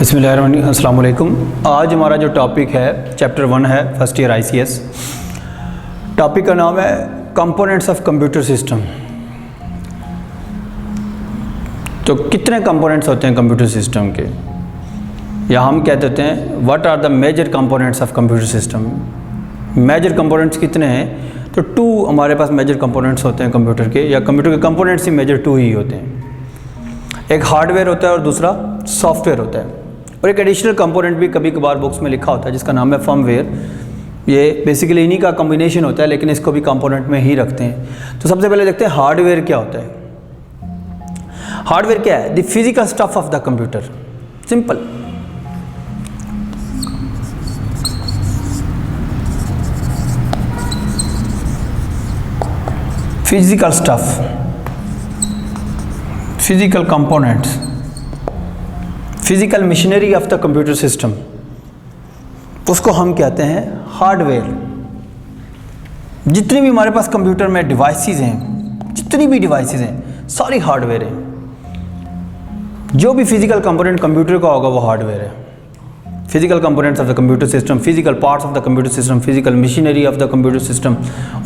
अस्सलाम वालेकुम। आज हमारा जो टॉपिक है चैप्टर 1 है फर्स्ट ईयर आईसीएस। टॉपिक का नाम है कंपोनेंट्स ऑफ कंप्यूटर सिस्टम। तो कितने कंपोनेंट्स होते हैं कंप्यूटर सिस्टम के, या हम कह देते हैं what are the major components of computer system. Major components कितने हैं? तो 2 हमारे पास मेजर कंपोनेंट्स होते हैं कंप्यूटर के, या कंप्यूटर के कंपोनेंट्स ही मेजर 2 ही होते हैं। एक हार्डवेयर होता है और दूसरा सॉफ्टवेयर होता है, और एक एडिशनल कंपोनेंट भी कभी कभार बुक्स में लिखा होता है जिसका नाम है फर्मवेयर। ये बेसिकली इन्हीं का कॉम्बिनेशन होता है, लेकिन इसको भी कंपोनेंट में ही रखते हैं। तो सबसे पहले देखते हैं हार्डवेयर क्या होता है। हार्डवेयर क्या है? The physical stuff of the computer. Simple. Physical stuff, physical components, physical machinery of the computer system, उसको हम कहते हैं हार्डवेयर। जितनी भी हमारे पास कंप्यूटर में डिवाइसेस हैं, जितनी भी डिवाइसेस हैं, सारी हार्डवेयर हैं। जो भी फिजिकल कंपोनेंट कंप्यूटर का होगा वो हार्डवेयर है। Physical components of the computer system, physical parts of the computer system, physical machinery of the computer system,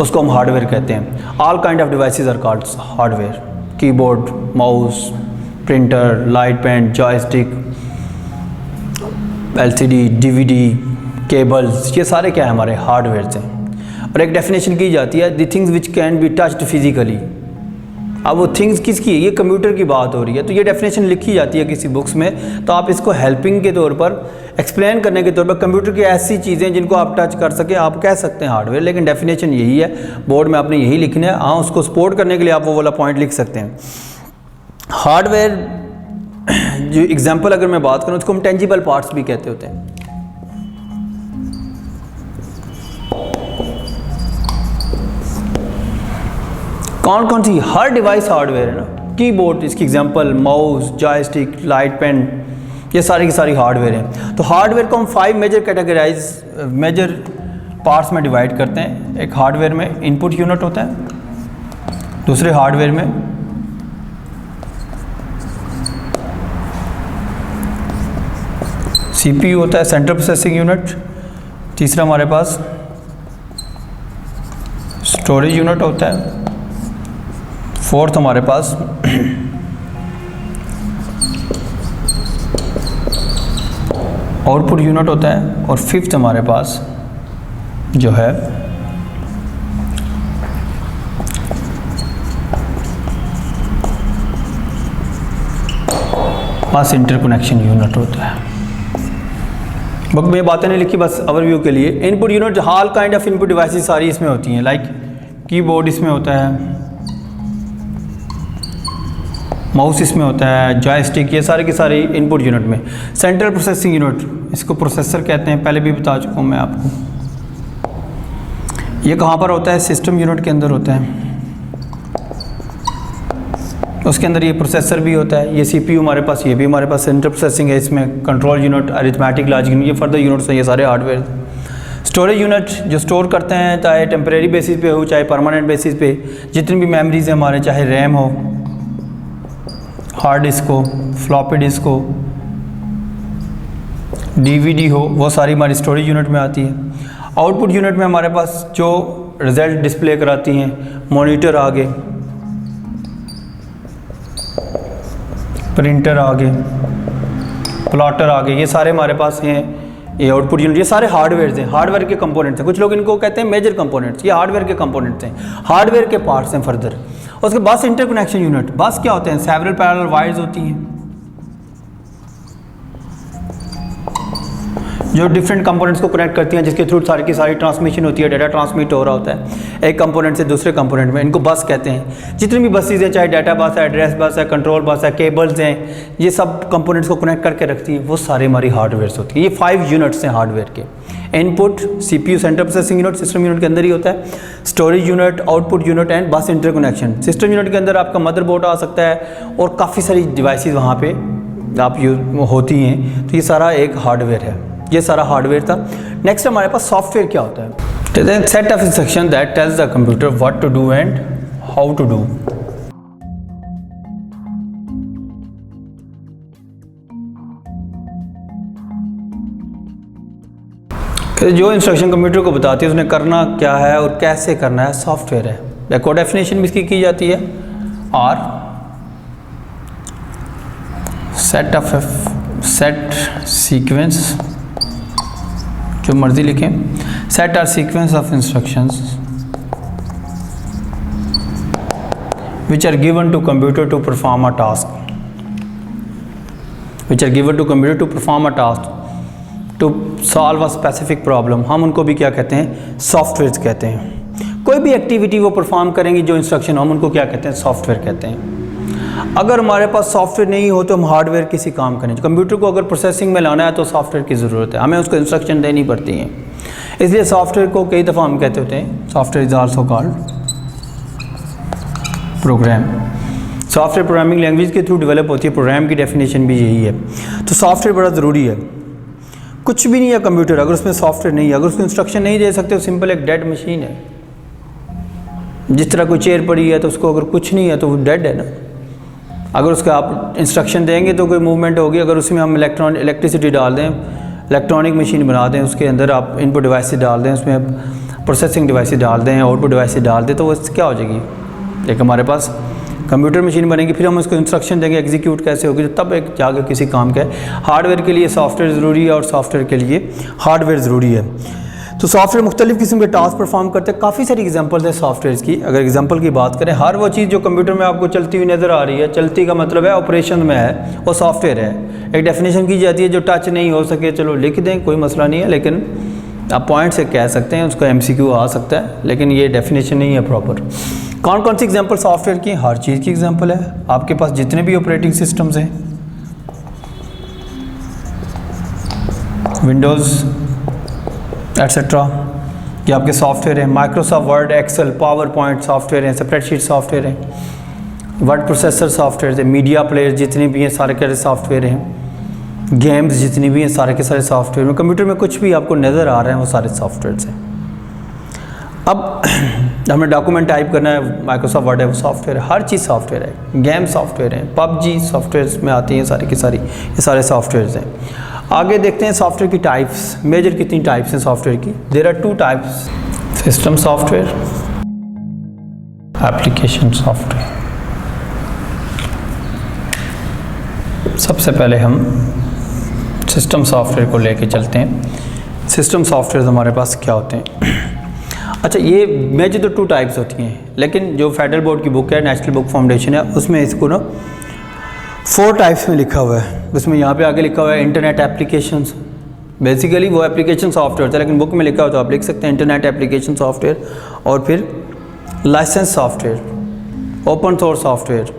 उसको हम हार्डवेयर कहते हैं। All kind of devices are called hardware. Keyboard, mouse, printer, light pen, joystick, LCD, DVD, cables, ये सारे क्या है? हमारे hardware हैं। और एक डेफिनेशन की जाती है, the things which can be touched physically. अब वो थिंग्स किसकी है? ये कंप्यूटर की बात हो रही है, तो ये डेफिनेशन लिखी जाती है किसी बुक्स में, तो आप इसको हेल्पिंग के तौर पर, एक्सप्लेन करने के तौर पर, कंप्यूटर की ऐसी चीज़ें जिनको आप टच कर सकें, आप कह सकते हैं हार्डवेयर। लेकिन डेफिनेशन यही है, बोर्ड में आपने यही लिखना है। हाँ, उसको सपोर्ट करने के लिए आप वो वाला पॉइंट लिख सकते हैं। हार्डवेयर जो एग्जांपल अगर मैं बात करूं, उसको हम टेंजिबल पार्ट्स भी कहते होते हैं। कौन कौन सी? हर डिवाइस हार्डवेयर है ना। कीबोर्ड इसकी example, mouse, joystick, light pen, ये सारी की सारी हार्डवेयर हैं। तो हार्डवेयर को हम 5 मेजर पार्ट्स में डिवाइड करते हैं। एक हार्डवेयर में इनपुट यूनिट होता है, दूसरे हार्डवेयर में सीपीयू होता है, सेंट्रल प्रोसेसिंग यूनिट, तीसरा हमारे पास स्टोरेज यूनिट होता है, फोर्थ हमारे पास आउटपुट यूनिट होता है, और फिफ्थ हमारे पास जो है बस इंटरकनेक्शन यूनिट होता है। बुक में बातें नहीं लिखी, बस ओवरव्यू के लिए। Input unit, all kind of input devices सारी इसमें होती हैं। लाइक कीबोर्ड इसमें होता है, माउस इसमें होता है, जॉयस्टिक, ये सारे के सारे इनपुट यूनिट में। सेंट्रल प्रोसेसिंग यूनिट, इसको प्रोसेसर कहते हैं, पहले भी बता चुका हूँ मैं आपको। ये कहाँ पर होता है? सिस्टम यूनिट के अंदर होता है। उसके अंदर ये प्रोसेसर भी होता है। ये सीपीयू हमारे पास, ये भी हमारे पास सेंट्रल प्रोसेसिंग है। इसमें control unit, arithmetic, logic unit, ये फर्दर यूनिट्स हैं, ये सारे हार्डवेयर। स्टोरेज यूनिट जो स्टोर करते हैं, चाहे टेम्परेरी बेसिस पे हो चाहे परमानेंट बेसिस पे, जितनी भी मेमोरीज हैं हमारे, चाहे रैम हो, हार्ड डिस्क हो, फ्लॉपी डिस्क हो, डीवीडी हो, वो सारी हमारी स्टोरेज यूनिट में आती है। आउटपुट यूनिट में हमारे पास जो रिजल्ट डिस्प्ले कराती हैं, मॉनिटर आगे, प्रिंटर आगे, प्लॉटर आगे, ये सारे हमारे पास हैं। ये आउटपुट यूनिट, ये सारे हार्डवेयर हैं, हार्डवेयर के कंपोनेंट्स हैं। कुछ लोग इनको कहते हैं मेजर कंपोनेंट्स, ये हार्डवेयर के कंपोनेंट्स हैं, हार्डवेयर के पार्ट्स हैं फर्दर। उसके बस इंटरकनेक्शन यूनिट, बस क्या होते हैं? सेवरल पैरेलल वायर्स होती हैं जो डिफरेंट कंपोनेंट्स को कनेक्ट करती हैं, जिसके थ्रू सारी की सारी ट्रांसमिशन होती है, डाटा ट्रांसमिट हो रहा होता है एक कंपोनेंट से दूसरे कंपोनेंट में। इनको बस कहते हैं। जितनी भी बसेज हैं, चाहे डाटा बस है, एड्रेस बस है, कंट्रोल बस है, केबल्स हैं, ये सब कंपोनेंट्स को कनेक्ट करके रखती हैं, वो सारे हमारी हार्डवेयर होती हैं। ये 5 यूनिट्स हैं हार्डवेयर के। Input CPU, central processing unit, system unit के अंदर ही होता है। Storage unit, output unit and बस इंटरकनेक्शन। सिस्टम यूनिट के अंदर आपका मदरबोर्ड आ सकता है, और काफ़ी सारी डिवाइसेस वहाँ पे आप होती हैं। तो ये सारा एक हार्डवेयर है, ये सारा हार्डवेयर था। नेक्स्ट हमारे पास सॉफ्टवेयर क्या होता है? Set of instruction that tells the computer what to do and how to do. कि जो इंस्ट्रक्शन कंप्यूटर को बताती है उसने करना क्या है और कैसे करना है, सॉफ्टवेयर है। कोड डेफिनेशन भी इसकी की जाती है। और सेट सीक्वेंस, जो मर्जी लिखें, set or sequence of instructions which are given to computer to perform a task, which are given to computer to perform a task, to solve a specific problem। हम उनको भी क्या कहते हैं, सॉफ्टवेयर कहते हैं। कोई भी एक्टिविटी वो परफॉर्म करेंगी जो इंस्ट्रक्शन, हम उनको क्या कहते हैं, सॉफ्टवेयर कहते हैं। अगर हमारे पास सॉफ्टवेयर नहीं हो तो हम हार्डवेयर किसी काम करें। कंप्यूटर को अगर प्रोसेसिंग में लाना है तो सॉफ्टवेयर की ज़रूरत है, हमें उसको इंस्ट्रक्शन देनी पड़ती हैं। इसलिए सॉफ्टवेयर को कई दफ़ा हम कहते होते हैं, software is also called programme. Software programming language के थ्रू डेवलप होती है, प्रोग्राम की डेफिनेशन भी यही है। तो सॉफ्टवेयर बड़ा ज़रूरी है। कुछ भी नहीं है कंप्यूटर अगर उसमें सॉफ्टवेयर नहीं है, अगर उसको इंस्ट्रक्शन नहीं दे सकते तो सिंपल एक डेड मशीन है। जिस तरह कोई चेयर पड़ी है तो उसको अगर कुछ नहीं है तो वो डेड है ना। अगर उसका आप इंस्ट्रक्शन देंगे तो कोई मूवमेंट होगी। अगर उसमें हम इलेक्ट्रिसिटी डाल दें, इलेक्ट्रॉनिक मशीन बना दें, उसके अंदर आप इनपुट डिवाइसेस डाल दें, उसमें प्रोसेसिंग डिवाइसेस डाल दें, आउटपुट डिवाइसेस डाल दें, तो वो क्या हो जाएगी, एक हमारे पास कंप्यूटर मशीन बनेगी। फिर हम उसको इंस्ट्रक्शन देंगे, एग्जीक्यूट कैसे होगी, तो तब एक जाकर किसी काम का है। हार्डवेयर के लिए सॉफ्टवेयर ज़रूरी है और सॉफ्टवेयर के लिए हार्डवेयर ज़रूरी है। तो सॉफ्टवेयर मुख्तलिफ़ किस्म के टास्क परफॉर्म करते हैं। काफ़ी सारी एग्जांपल्स हैं सॉफ्टवेयर की। अगर एग्जांपल की बात करें, हर वो चीज़ जो कंप्यूटर में आपको चलती हुई नज़र आ रही है, चलती का मतलब है ऑपरेशन में है, वो सॉफ्टवेयर है। एक डेफिनेशन की जाती है, जो टच नहीं हो सके चलो लिख दें, कोई मसला नहीं है, लेकिन आप पॉइंट से कह सकते हैं, उसका MCQ आ सकता है, लेकिन ये डेफिनेशन नहीं है प्रॉपर। कौन कौन सी एग्जांपल सॉफ्टवेयर की? हर चीज़ की एग्जांपल है। आपके पास जितने भी ऑपरेटिंग सिस्टम्स हैं, विंडोज़ एट्सेट्रा, ये आपके सॉफ्टवेयर हैं। Microsoft Word, Excel, PowerPoint software हैं, स्प्रेडशीट सॉफ्टवेयर हैं, वर्ड प्रोसेसर सॉफ्टवेयर है, मीडिया प्लेयर जितने भी हैं सारे के सारे हैं, गेम्स जितनी भी हैं सारे के सारे सॉफ्टवेयर में। कंप्यूटर में कुछ भी आपको नज़र आ रहे हैं वो सारे सॉफ्टवेयर हैं। अब हमें डॉक्यूमेंट टाइप करना है, माइक्रोसॉफ्ट वर्ड है, वो सॉफ्टवेयर है। हर चीज़ सॉफ्टवेयर है। गेम सॉफ्टवेयर है, PUBG सॉफ्टवेयर में आती हैं सारी की सारी, ये सारे सॉफ्टवेयर हैं। आगे देखते हैं सॉफ्टवेयर की टाइप्स। मेजर कितनी टाइप्स हैं सॉफ्टवेयर की? There are 2 types, system software, application software. सबसे पहले हम सिस्टम सॉफ्टवेयर को लेके चलते हैं। सिस्टम सॉफ्टवेयर हमारे पास क्या होते हैं? अच्छा, ये मेजर तो 2 टाइप्स होती हैं, लेकिन जो फेडरल बोर्ड की बुक है, नेशनल बुक फाउंडेशन है, उसमें इसको ना 4 टाइप्स में लिखा हुआ है। उसमें यहाँ पे आगे लिखा हुआ है इंटरनेट एप्लीकेशंस। बेसिकली वो एप्लीकेशन सॉफ्टवेयर था, लेकिन बुक में लिखा हो तो आप लिख सकते हैं इंटरनेट एप्लीकेशन सॉफ्टवेयर। और फिर license software, open source software,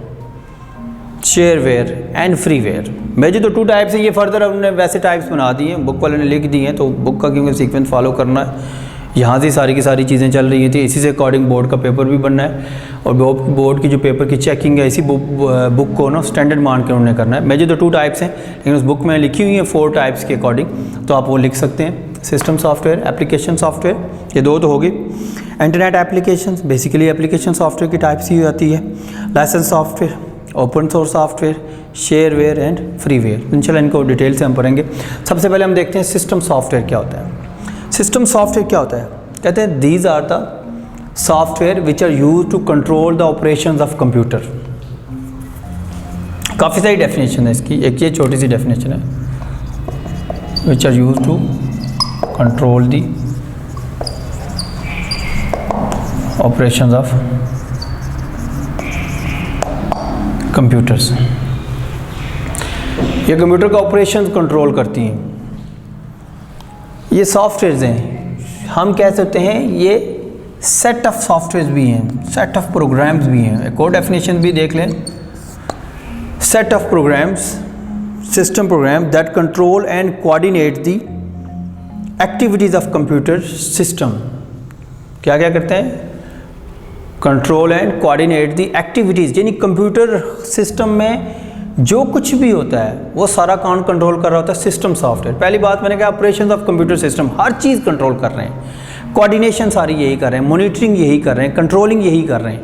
shareware and freeware. Major तो 2 टाइप्स हैं। ये फर्दर उन्होंने वैसे टाइप्स बना दिए हैं, बुक वाले ने लिख दी हैं, तो बुक का क्योंकि सीक्वेंस फॉलो करना है, यहाँ से सारी की सारी चीज़ें चल रही थी, इसी से अकॉर्डिंग बोर्ड का पेपर भी बनना है। और बोर्ड की जो पेपर की चेकिंग है, इसी बुक को ना स्टैंडर्ड मान के उन्होंने करना है। मेजर तो 2 टाइप्स हैं, लेकिन उस बुक में लिखी हुई हैं 4 टाइप्स के अकॉर्डिंग, तो आप वो लिख सकते हैं। सिस्टम सॉफ्टवेयर, एप्लीकेशन सॉफ्टवेयर, ये 2 तो होगी। Internet application, basically application software की टाइप्स ही आती है। Licence software, open source software, shareware and freeware. इंशाल्लाह इनको डिटेल से हम पढ़ेंगे। सबसे पहले हम देखते हैं सिस्टम सॉफ्टवेयर क्या होता है। सिस्टम सॉफ्टवेयर क्या होता है? कहते हैं these are the software which are use to control the operations of computer. काफ़ी सारी डेफिनेशन है इसकी, एक ये छोटी सी डेफिनेशन है, which are use to control the operations of computers. ये कंप्यूटर का ऑपरेशन कंट्रोल करती हैं। ये सॉफ्टवेयर्स हैं, हम कह सकते हैं ये सेट ऑफ सॉफ्टवेयर्स भी हैं, सेट ऑफ प्रोग्राम्स भी हैं। एक और डेफिनेशन भी देख लें, set of programs, system program that control and coordinate the activities of computer system. क्या क्या करते हैं? Control and coordinate the activities, यानी कंप्यूटर सिस्टम में जो कुछ भी होता है वो सारा काम कंट्रोल कर रहा होता है सिस्टम सॉफ्टवेयर। पहली बात मैंने कहा operations of computer system, her cheese control कर रहे हैं, कोऑर्डिनेशन सारी यही कर रहे हैं, मॉनिटरिंग यही कर रहे हैं, कंट्रोलिंग यही कर रहे हैं।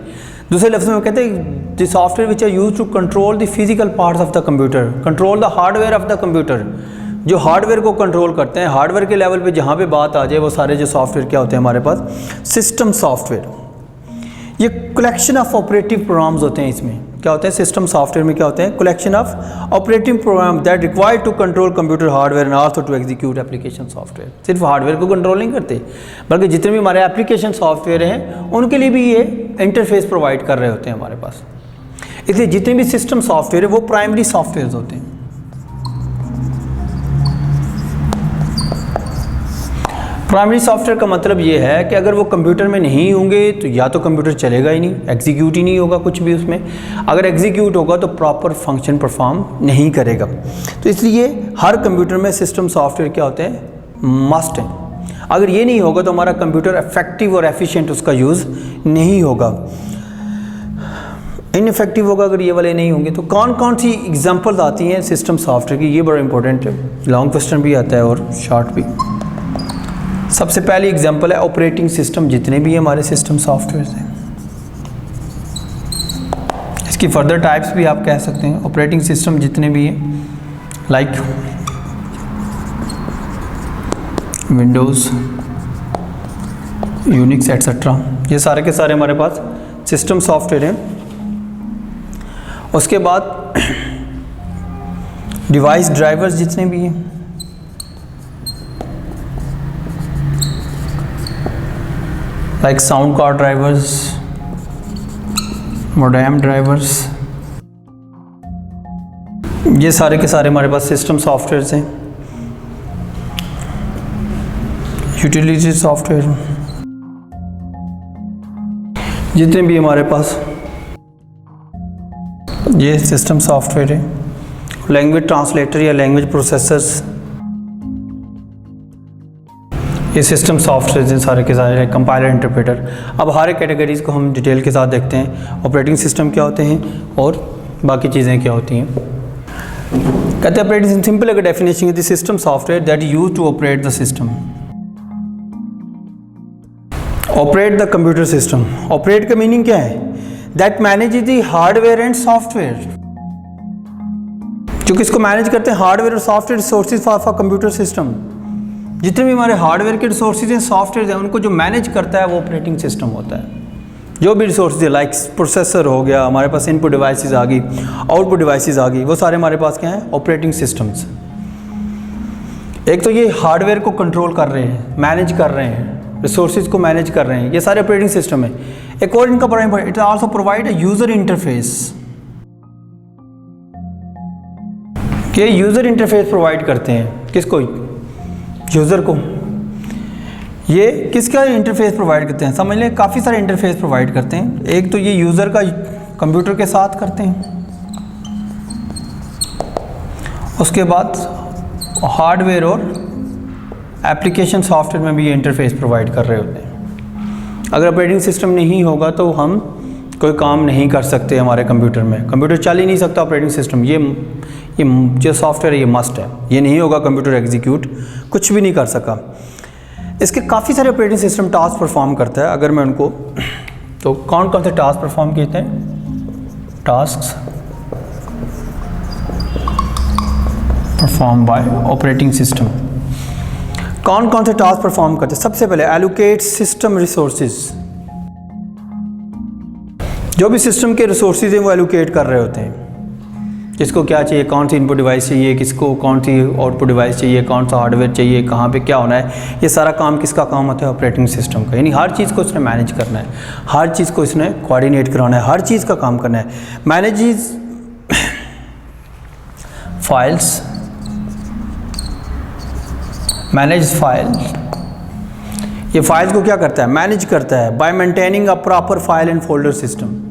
दूसरे लफ्ज़ में कहते हैं the software which are use to control the physical parts of the computer, control the hardware of the computer, जो हार्डवेयर को कंट्रोल करते हैं। हार्डवेयर के लेवल पे जहाँ पे बात आ जाए वो सारे जो सॉफ्टवेयर क्या होते हैं हमारे पास, सिस्टम सॉफ्टवेयर। ये कलेक्शन ऑफ ऑपरेटिव प्रोग्राम्स होते हैं। इसमें क्या होते हैं, सिस्टम सॉफ्टवेयर में क्या होते हैं, collection of operative program that required to control computer hardware and also to execute application software. सिर्फ हार्डवेयर को कंट्रोल नहीं करते बल्कि जितने भी हमारे एप्लीकेशन सॉफ्टवेयर हैं उनके लिए भी ये इंटरफेस प्रोवाइड कर रहे होते हैं हमारे पास। इसलिए जितने भी सिस्टम सॉफ्टवेयर है वो प्राइमरी सॉफ्टवेयर होते हैं। प्राइमरी सॉफ्टवेयर का मतलब ये है कि अगर वो कंप्यूटर में नहीं होंगे तो या तो कंप्यूटर चलेगा ही नहीं, एग्जीक्यूट ही नहीं होगा कुछ भी उसमें। अगर एग्जीक्यूट होगा तो प्रॉपर फंक्शन परफॉर्म नहीं करेगा। तो इसलिए हर कंप्यूटर में सिस्टम सॉफ्टवेयर क्या होते हैं, मस्ट है। अगर ये नहीं होगा तो हमारा कंप्यूटर इफेक्टिव और एफिशिएंट उसका यूज़ नहीं होगा, इनफेक्टिव होगा अगर ये वाले नहीं होंगे। तो कौन कौन सी एग्जांपल्स आती हैं सिस्टम सॉफ्टवेयर की, ये बड़ा इंपॉर्टेंट है। लॉन्ग क्वेश्चन भी आता है और शॉर्ट भी। सबसे पहली एग्जांपल है ऑपरेटिंग सिस्टम, जितने भी हमारे सिस्टम सॉफ्टवेयर हैं। इसकी फर्दर टाइप्स भी आप कह सकते हैं। ऑपरेटिंग सिस्टम जितने भी हैं लाइक विंडोज़, यूनिक्स एट्सेट्रा, ये सारे के सारे हमारे पास सिस्टम सॉफ्टवेयर हैं। उसके बाद डिवाइस ड्राइवर्स जितने भी हैं, like sound card drivers, modem drivers, ये सारे के सारे हमारे पास सिस्टम सॉफ्टवेयर्स हैं। यूटिलिटी सॉफ्टवेयर जितने भी हमारे पास ये सिस्टम सॉफ्टवेयर है। लैंग्वेज ट्रांसलेटर या लैंग्वेज प्रोसेसर्स, ये सिस्टम सॉफ्टवेयर हैं सारे के सारे। Compiler, interpreter. अब हर एक कैटेगरीज को हम डिटेल के साथ देखते हैं। ऑपरेटिंग सिस्टम क्या होते हैं और बाकी चीज़ें क्या होती हैं। कहते हैं ऑपरेटिंग सिंपल अगर डेफिनेशन है the system software that use to operate the system, operate the computer system. Operate का मीनिंग क्या है, that manage the hardware and software, जो किसको मैनेज करते हैं, हार्डवेयर और software resources for computer system. जितने भी हमारे हार्डवेयर के रिसोर्सेज हैं, सॉफ्टवेयर हैं, उनको जो मैनेज करता है वो ऑपरेटिंग सिस्टम होता है। जो भी रिसोर्सेज है लाइक प्रोसेसर हो गया, हमारे पास इनपुट डिवाइसेस आ गई, आउटपुट डिवाइसेस आ गई, वो सारे हमारे पास क्या हैं, ऑपरेटिंग सिस्टम्स। एक तो ये हार्डवेयर को कंट्रोल कर रहे हैं, मैनेज कर रहे हैं, रिसोर्सेज को मैनेज कर रहे हैं, ये सारे ऑपरेटिंग सिस्टम है। एक और इनका बड़ा important, it also provide a user interface. ये यूजर इंटरफेस प्रोवाइड करते हैं किसको, यूज़र को। ये किसका इंटरफेस प्रोवाइड करते हैं, समझ लें काफ़ी सारे इंटरफेस प्रोवाइड करते हैं। एक तो ये यूज़र का कंप्यूटर के साथ करते हैं, उसके बाद हार्डवेयर और एप्लीकेशन सॉफ्टवेयर में भी ये इंटरफेस प्रोवाइड कर रहे होते हैं। अगर ऑपरेटिंग सिस्टम नहीं होगा तो हम कोई काम नहीं कर सकते हमारे कंप्यूटर में, कंप्यूटर चल ही नहीं सकता ऑपरेटिंग सिस्टम। ये जो सॉफ्टवेयर है ये मस्ट है, ये नहीं होगा कंप्यूटर एग्जीक्यूट कुछ भी नहीं कर सका। इसके काफ़ी सारे ऑपरेटिंग सिस्टम टास्क परफॉर्म करता है। अगर मैं उनको, तो कौन कौन से टास्क परफॉर्म करते हैं, task perform by operating system. कौन कौन से टास्क परफॉर्म करते हैं, सबसे पहले एलोकेट सिस्टम रिसोर्सेज। जो भी सिस्टम के रिसोर्सेज हैं वो एलोकेट कर रहे होते हैं, किसको क्या चाहिए, कौन सी इनपुट डिवाइस चाहिए, किसको कौन सी आउटपुट डिवाइस चाहिए, कौन सा हार्डवेयर चाहिए, कहाँ पे क्या होना है। ये सारा काम किसका काम होता है, ऑपरेटिंग सिस्टम का। यानी हर चीज़ को इसने मैनेज करना है, हर चीज़ को इसने कोऑर्डिनेट कराना है, हर चीज़ का काम करना है। मैनेज फाइल्स, मैनेज फाइल, ये फाइल्स को क्या करता है, मैनेज करता है bye maintaining a proper file and folder system.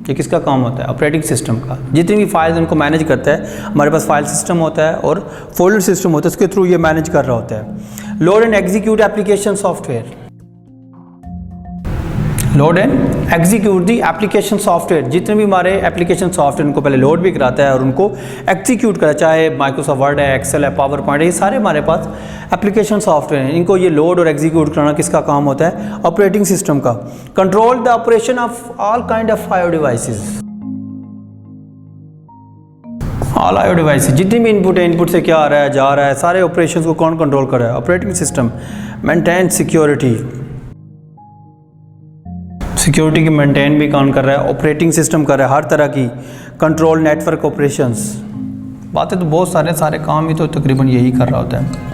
ये किसका काम होता है, ऑपरेटिंग सिस्टम का। जितनी भी फाइल्स उनको मैनेज करता है, हमारे पास फाइल सिस्टम होता है और फोल्डर सिस्टम होता है, उसके थ्रू ये मैनेज कर रहा होता है। Load and execute application software, load and execute the application software. जितने भी हमारे एप्लीकेशन सॉफ्टवेयर उनको पहले लोड भी कराता है और उनको एग्जीक्यूट करता है, चाहे माइक्रोसॉफ्ट वर्ड है, एक्सेल है, पावर पॉइंट है, ये सारे हमारे पास एप्लीकेशन सॉफ्टवेयर हैं। इनको ये लोड और एग्जीक्यूट कराना किसका काम होता है, ऑपरेटिंग सिस्टम का। Control the operation of all kind of fire devices, all IO device, जितनी भी इनपुट है, इनपुट से क्या आ रहा है जा रहा है, सारे ऑपरेशंस को कौन कंट्रोल कर रहा है? Operating system. Maintain security, security की मेंटेन भी कौन कर रहा है? ऑपरेटिंग सिस्टम कर रहा है, हर तरह की कंट्रोल नेटवर्क ऑपरेशंस। बातें तो बहुत सारे काम ही तो तकरीबन यही कर रहा होता है।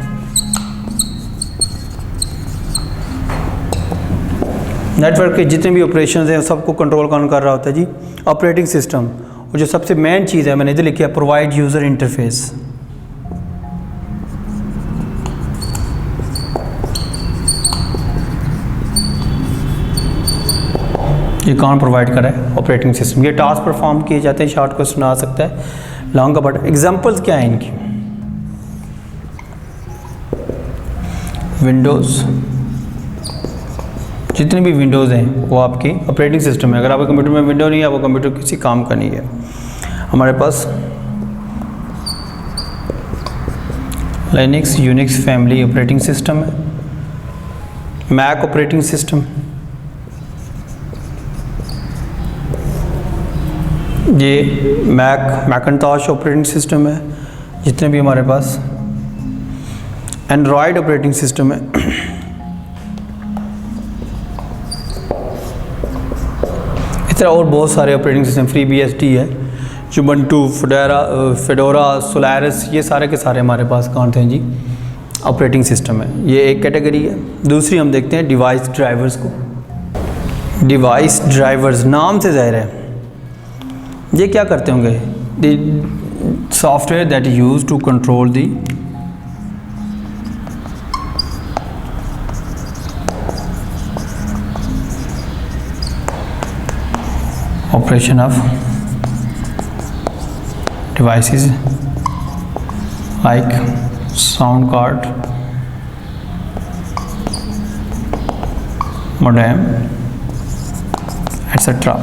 नेटवर्क के जितने भी ऑपरेशंस हैं सबको कंट्रोल कौन कर रहा होता है जी? Operating system. और जो सबसे मेन चीज़ है मैंने इधर लिखी है, प्रोवाइड यूज़र इंटरफेस। ये कौन प्रोवाइड कर रहा है? Operating system. ये टास्क परफॉर्म किए जाते हैं, शॉर्ट क्वेश्चन आ सकता है, लॉन्ग का बट एग्जांपल्स क्या है इनकी? विंडोज़, जितनी भी विंडोज़ हैं वो आपकी ऑपरेटिंग सिस्टम है। अगर आपके कंप्यूटर में विंडो नहीं है, वो कंप्यूटर किसी काम का नहीं है। हमारे पास Linux Unix family operating system है, मैक ऑपरेटिंग सिस्टम, ये मैकिंटॉश ऑपरेटिंग सिस्टम है, जितने भी हमारे पास एंड्रॉयड ऑपरेटिंग सिस्टम है, इस तरह और बहुत सारे ऑपरेटिंग सिस्टम, फ्री BSD है, जुबंटू, फेडोरा, सोलारिस, ये सारे के सारे हमारे पास कौन थे जी? ऑपरेटिंग सिस्टम है। ये एक कैटेगरी है। दूसरी हम देखते हैं डिवाइस ड्राइवर्स को। डिवाइस ड्राइवर्स नाम से ज़ाहिर है ये क्या करते होंगे? The software that use to control the operation of devices like sound card, modem etcetera.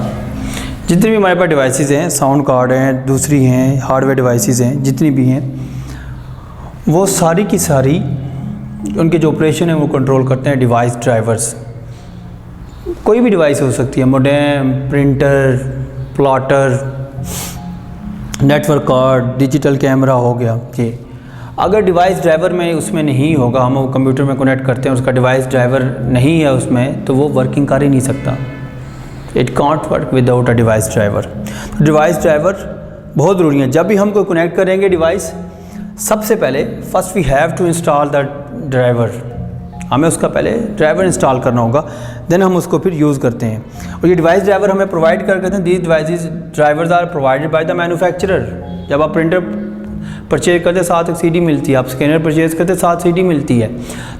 जितनी भी हमारे पास डिवाइसेस हैं, साउंड कार्ड हैं, दूसरी हैं हार्डवेयर डिवाइसेस हैं, जितनी भी हैं वो सारी की सारी उनके जो ऑपरेशन है वो कंट्रोल करते हैं डिवाइस ड्राइवर्स। कोई भी डिवाइस हो सकती है, modem, printer, plotter, network card, digital camera हो गया। ये अगर डिवाइस ड्राइवर में उसमें नहीं होगा, हम वो कंप्यूटर में कनेक्ट करते हैं, उसका डिवाइस ड्राइवर नहीं है उसमें, तो वो वर्किंग कर ही नहीं सकता। It can't work without a device driver. तो डिवाइस ड्राइवर बहुत ज़रूरी है। जब भी हम कोई कनेक्ट करेंगे डिवाइस, सबसे पहले first we have to install the driver, हमें उसका पहले ड्राइवर इंस्टॉल करना होगा, देन हम उसको फिर यूज़ करते हैं। और ये डिवाइस ड्राइवर हमें प्रोवाइड कर करते हैं, these devices drivers are provided by the manufacturer. जब आप प्रिंटर परचेज करते साथ एक CD मिलती है, आप स्कैनर परचेज करते साथ CD मिलती है,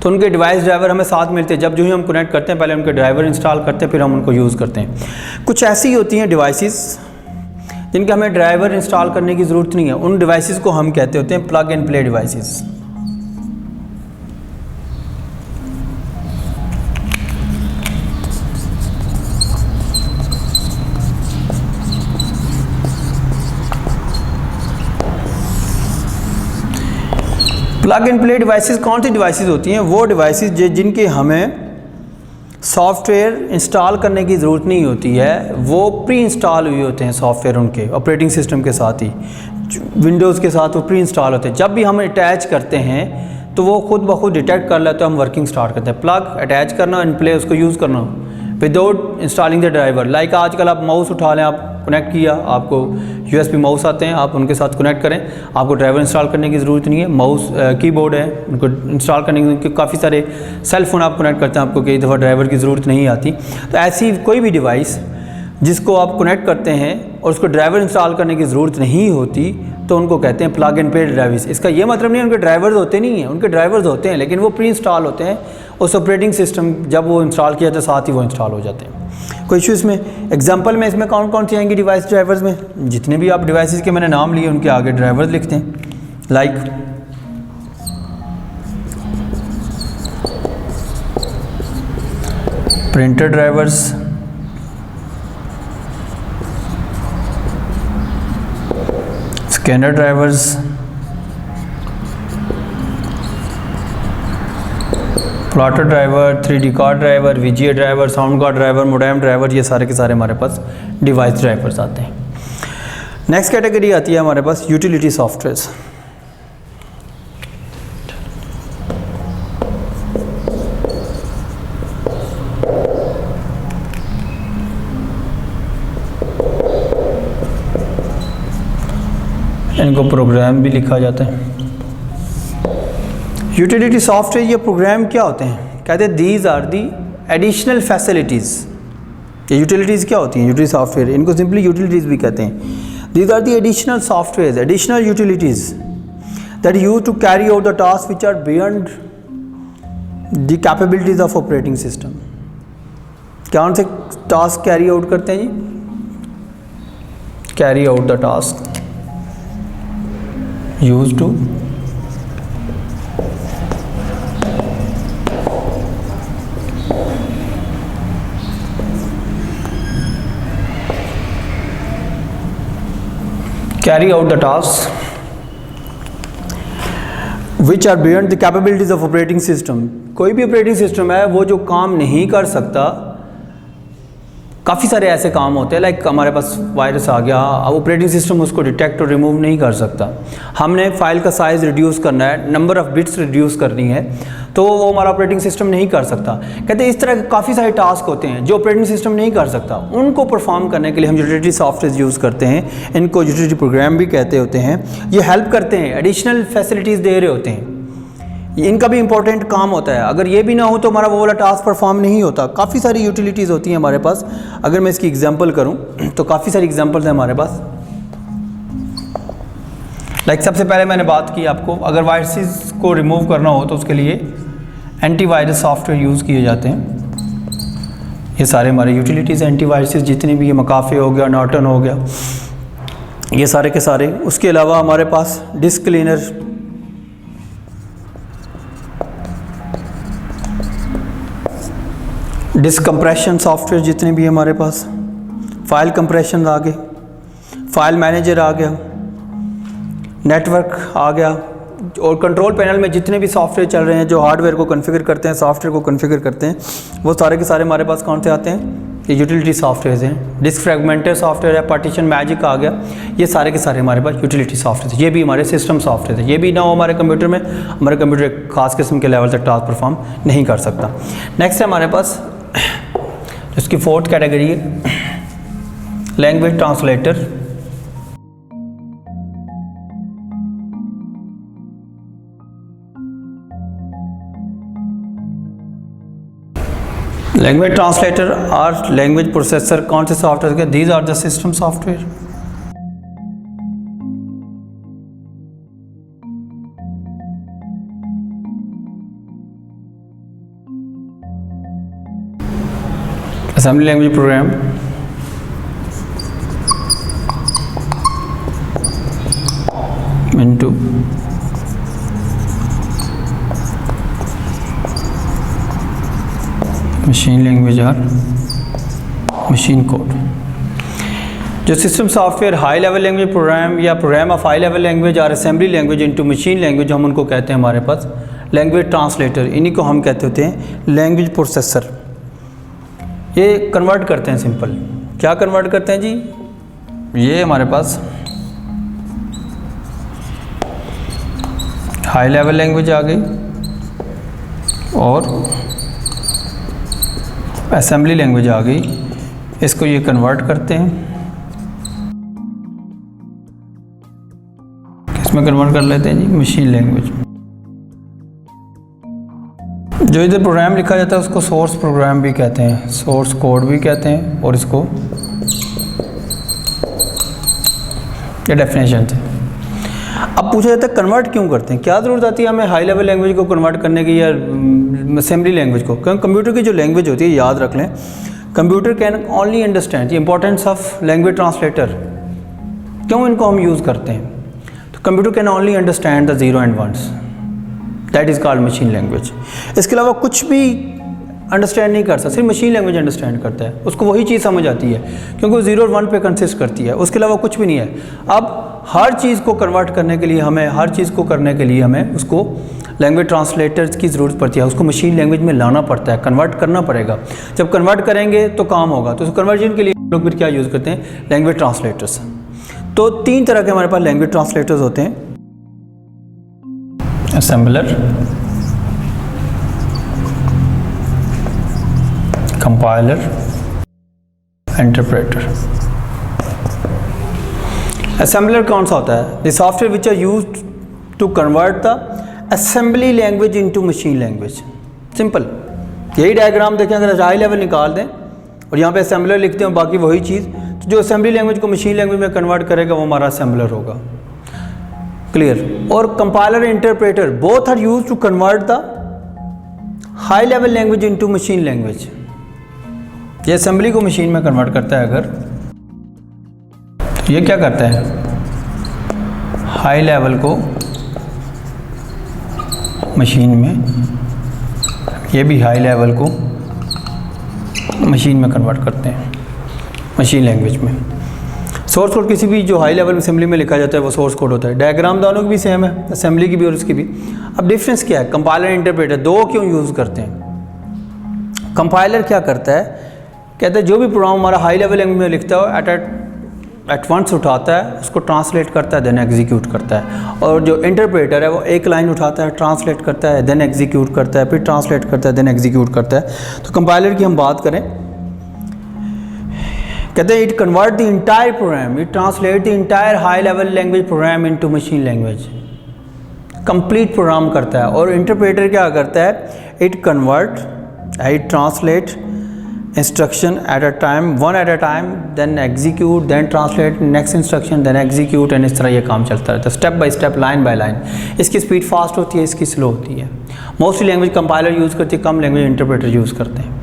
तो उनके डिवाइस ड्राइवर हमें साथ मिलते हैं। जब जो ही हम कनेक्ट करते हैं पहले उनके ड्राइवर इंस्टॉल करते हैं, फिर हम उनको यूज़ करते हैं। कुछ ऐसी होती हैं डिवाइसेस जिनके हमें ड्राइवर इंस्टॉल करने की ज़रूरत नहीं है, उन डिवाइसेस को हम कहते होते हैं plug and play devices. Plug and play devices कौन सी डिवाइसेस होती हैं? वो डिवाइसेस जिनके हमें सॉफ्टवेयर इंस्टॉल करने की ज़रूरत नहीं होती है, वो प्री इंस्टॉल हुए होते हैं सॉफ्टवेयर उनके ऑपरेटिंग सिस्टम के साथ ही, विंडोज़ के साथ वो प्री इंस्टॉल होते हैं। जब भी हम अटैच करते हैं तो वो खुद ब खुद डिटेक्ट कर लेते हैं, हम वर्किंग स्टार्ट करते हैं। प्लग अटैच करना एंड प्ले उसको यूज़ करना without installing the driver. Like आजकल आप माउस उठा लें, आप कनेक्ट किया, आपको USB माउस आते हैं, आप उनके साथ कनेक्ट करें, आपको ड्राइवर इंस्टॉल करने की ज़रूरत नहीं है। माउस कीबोर्ड है, उनको इंस्टॉल करने के काफ़ी सारे सेल फ़ोन आप कनेक्ट करते हैं, आपको कई दफ़ा ड्राइवर की ज़रूरत नहीं आती। तो ऐसी कोई भी डिवाइस जिसको आप कनेक्ट करते हैं और उसको ड्राइवर इंस्टॉल करने की ज़रूरत नहीं होती, तो उनको कहते हैं प्लग एंड प्ले डिवाइस। इसका ये मतलब नहीं है उनके ड्राइवर्स होते नहीं हैं, उनके ड्राइवर्स होते हैं, लेकिन वो प्री इंस्टॉल होते हैं। उस ऑपरेटिंग सिस्टम जब वो इंस्टॉल किया तो साथ ही वो इंस्टॉल हो जाते हैं। कोई इशू इसमें? एग्जांपल में इसमें कौन कौन सी आएंगी डिवाइस ड्राइवर्स में? जितने भी आप डिवाइसेस के मैंने नाम लिए उनके आगे ड्राइवर्स लिखते हैं, like printer drivers, scanner drivers, plotter driver, 3D card driver, VGA driver, sound card driver, modem driver, ये सारे के सारे हमारे पास डिवाइस ड्राइवर्स आते हैं। नेक्स्ट कैटेगरी आती है हमारे पास यूटिलिटी सॉफ्टवेयर्स। इनको प्रोग्राम भी लिखा जाता है। यूटिलिटी सॉफ्टवेयर ये प्रोग्राम क्या होते हैं, कहते हैं these are the additional facilities. ये यूटिलिटीज़ क्या होती हैं, यूटिलिटी सॉफ्टवेयर, इनको सिंपली यूटिलिटीज़ भी कहते हैं। These are the additional software, additional utilities that use to carry out the task which are beyond the capabilities of operating system. कौन से टास्क कैरी आउट करते हैं जी, carry out the task used to carry out the tasks which are beyond the capabilities of operating system। कोई भी operating system है वो जो काम नहीं कर सकता, काफ़ी सारे ऐसे काम होते हैं, लाइक हमारे पास वायरस आ गया, अब ऑपरेटिंग सिस्टम उसको डिटेक्ट और रिमूव नहीं कर सकता। हमने फाइल का साइज़ रिड्यूस करना है, नंबर ऑफ़ बिट्स रिड्यूस करनी है, तो वो हमारा ऑपरेटिंग सिस्टम नहीं कर सकता। कहते हैं इस तरह के काफ़ी सारे टास्क होते हैं जो ऑपरेटिंग सिस्टम नहीं कर सकता, उनको परफॉर्म करने के लिए हम यूटिलिटी सॉफ्टवेयर यूज़ करते हैं। इनको यूटिलिटी प्रोग्राम भी कहते होते हैं। ये हेल्प करते हैं, एडिशनल फैसिलिटीज़ दे रहे होते हैं, इनका भी इंपॉर्टेंट काम होता है। अगर ये भी ना हो तो हमारा वो वाला टास्क परफॉर्म नहीं होता। काफ़ी सारी यूटिलिटीज़ होती हैं हमारे पास। अगर मैं इसकी एग्जांपल करूं तो काफ़ी सारी एग्जांपल्स हैं हमारे पास। लाइक सबसे पहले मैंने बात की आपको, अगर वायरसेस को रिमूव करना हो तो उसके लिए एंटीवायरस सॉफ्टवेयर यूज़ किए जाते हैं। ये सारे हमारे यूटिलिटीज़ एंटीवायरसेस जितने भी, ये मकाफे हो गया, नॉर्टन हो गया, ये सारे के सारे। उसके अलावा हमारे पास disk cleaner, disk compression software जितने भी हमारे पास, फाइल कंप्रेशन आ गए, फाइल मैनेजर आ गया, नेटवर्क आ गया, और कंट्रोल पैनल में जितने भी सॉफ्टवेयर चल रहे हैं जो हार्डवेयर को कॉन्फ़िगर करते हैं, सॉफ्टवेयर को कॉन्फ़िगर करते हैं, वो सारे के सारे हमारे पास कौन से आते हैं, ये यूटिलिटी सॉफ्टवेयर हैं। डिस्क फ्रेगमेंटर सॉफ्टवेयर है, पार्टीशन मैजिक आ गया, ये सारे के सारे हमारे पास यूटिलिटी सॉफ्टवेयर। ये भी हमारे सिस्टम सॉफ्टवेयर है। ये भी ना हो हमारे कंप्यूटर में, हमारे कंप्यूटर एक खास किस्म के लेवल तक टास्क परफॉर्म नहीं कर सकता। नेक्स्ट है हमारे पास इसकी फोर्थ कैटेगरी है लैंग्वेज ट्रांसलेटर। लैंग्वेज ट्रांसलेटर और लैंग्वेज प्रोसेसर कौन से सॉफ्टवेयर के, these are the system software. Assembly language program, into machine language और मशीन कोड। जो system software high level language program या program of high level language और assembly language into machine language, हम उनको कहते हैं हमारे पास लैंग्वेज ट्रांसलेटर। इन्हीं को हम कहते होते हैं लैंग्वेज प्रोसेसर। ये कन्वर्ट करते हैं, सिंपल क्या कन्वर्ट करते हैं जी, ये हमारे पास हाई लेवल लैंग्वेज आ गई और असेंबली लैंग्वेज आ गई, इसको ये कन्वर्ट करते हैं, किसमें कन्वर्ट कर लेते हैं जी, मशीन लैंग्वेज। जो इधर प्रोग्राम लिखा जाता है उसको सोर्स प्रोग्राम भी कहते हैं, सोर्स कोड भी कहते हैं, और इसको ये डेफिनेशन थे। अब पूछा जाता है कन्वर्ट क्यों करते हैं, क्या ज़रूरत आती है हमें हाई लेवल लैंग्वेज को कन्वर्ट करने की या असेंबली लैंग्वेज को। क्योंकि कंप्यूटर की जो लैंग्वेज होती है, याद रख लें, computer can only understand the importance of language translator. क्यों इनको हम यूज़ करते हैं, तो computer can only understand the zero and ones, that is called machine language. इसके अलावा कुछ भी अंडरस्टैंड नहीं कर सकता, सिर्फ मशीन लैंग्वेज अंडरस्टैंड करता है, उसको वही चीज़ समझ आती है क्योंकि वो 0 और 1 पे कंसिस्ट करती है, उसके अलावा कुछ भी नहीं है। अब हर चीज़ को कन्वर्ट करने के लिए हमें उसको लैंग्वेज ट्रांसलेटर्स की ज़रूरत पड़ती है, उसको मशीन लैंग्वेज में लाना पड़ता है, कन्वर्ट करना पड़ेगा। जब कन्वर्ट करेंगे तो काम होगा, तो कन्वर्जन के लिए लोग फिर क्या यूज़ करते हैं, लैंग्वेज ट्रांसलेटर्स। तो 3 तरह के हमारे पास लैंग्वेज ट्रांसलेटर्स होते हैं, असेंबलर, कंपाइलर, इंटरप्रेटर। असेंबलर कौन सा होता है? The software which are used to convert the assembly language into machine language. Simple, यही डायग्राम देखें, अगर हाई लेवल निकाल दें और यहाँ पे असेंबलर लिखते हैं, बाकी वही चीज़, तो जो असेंबली लैंग्वेज को मशीन लैंग्वेज में कन्वर्ट करेगा वो हमारा असेंबलर होगा। क्लियर? और compiler, interpreter, both are used to convert the high level language into machine language. ये असेंबली को मशीन में कन्वर्ट करता है, अगर ये क्या करता है, हाई लेवल को मशीन में, ये भी हाई लेवल को मशीन में कन्वर्ट करते हैं, मशीन लैंग्वेज में। सोर्स कोड किसी भी जो हाई लेवल असेंबली में लिखा जाता है वो सोर्स कोड होता है। डायग्राम दोनों की भी सेम है, असेंबली की भी और उसकी भी। अब डिफरेंस क्या है? कंपाइलर, इंटरप्रेटर, दो क्यों यूज़ करते हैं? कंपाइलर क्या करता है, कहते हैं जो भी प्रोग्राम हमारा हाई लेवल लैंग्वेज में लिखता है एट वंस उठाता है, उसको ट्रांसलेट करता है, देन एग्जीक्यूट करता है। और जो इंटरप्रेटर है वो एक लाइन उठाता है, ट्रांसलेट करता है, देन एग्जीक्यूट करता है, फिर ट्रांसलेट करता है, देन एग्जीक्यूट करता है। तो कंपाइलर की हम बात करें, कहते हैं it convert the entire program, it translate the entire high level language program into machine language, complete program करता है। और इंटरप्रेटर क्या करता है, it convert, it translate instruction at a time, one at a time, then execute, then translate next instruction, then execute, and इस तरह ये काम चलता रहता है, step by step, line by line. इसकी स्पीड फास्ट होती है, इसकी स्लो होती है। मोस्टली लैंग्वेज कंपाइलर यूज़ करती है, कम लैंग्वेज इंटरप्रेटर यूज़ करते हैं।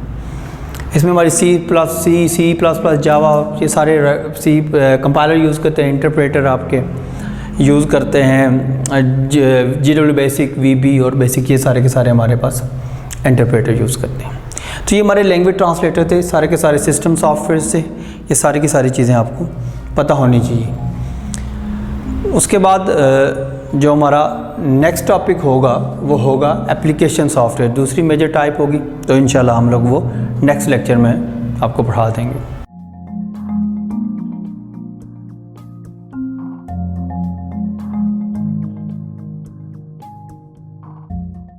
इसमें हमारी C++, जावा, ये सारे कंपाइलर यूज़ करते हैं, इंटरप्रेटर आपके यूज़ करते हैं GW बेसिक, VB और बेसिक, ये सारे के सारे हमारे पास इंटरप्रेटर यूज़ करते हैं। तो ये हमारे लैंग्वेज ट्रांसलेटर थे, सारे के सारे सिस्टम सॉफ्टवेयर से, ये सारी की सारी चीज़ें आपको पता होनी चाहिए। उसके बाद जो हमारा नेक्स्ट टॉपिक होगा वो होगा एप्लीकेशन सॉफ्टवेयर, दूसरी मेजर टाइप होगी। तो इंशाल्लाह हम लोग वो नेक्स्ट लेक्चर में आपको पढ़ा देंगे।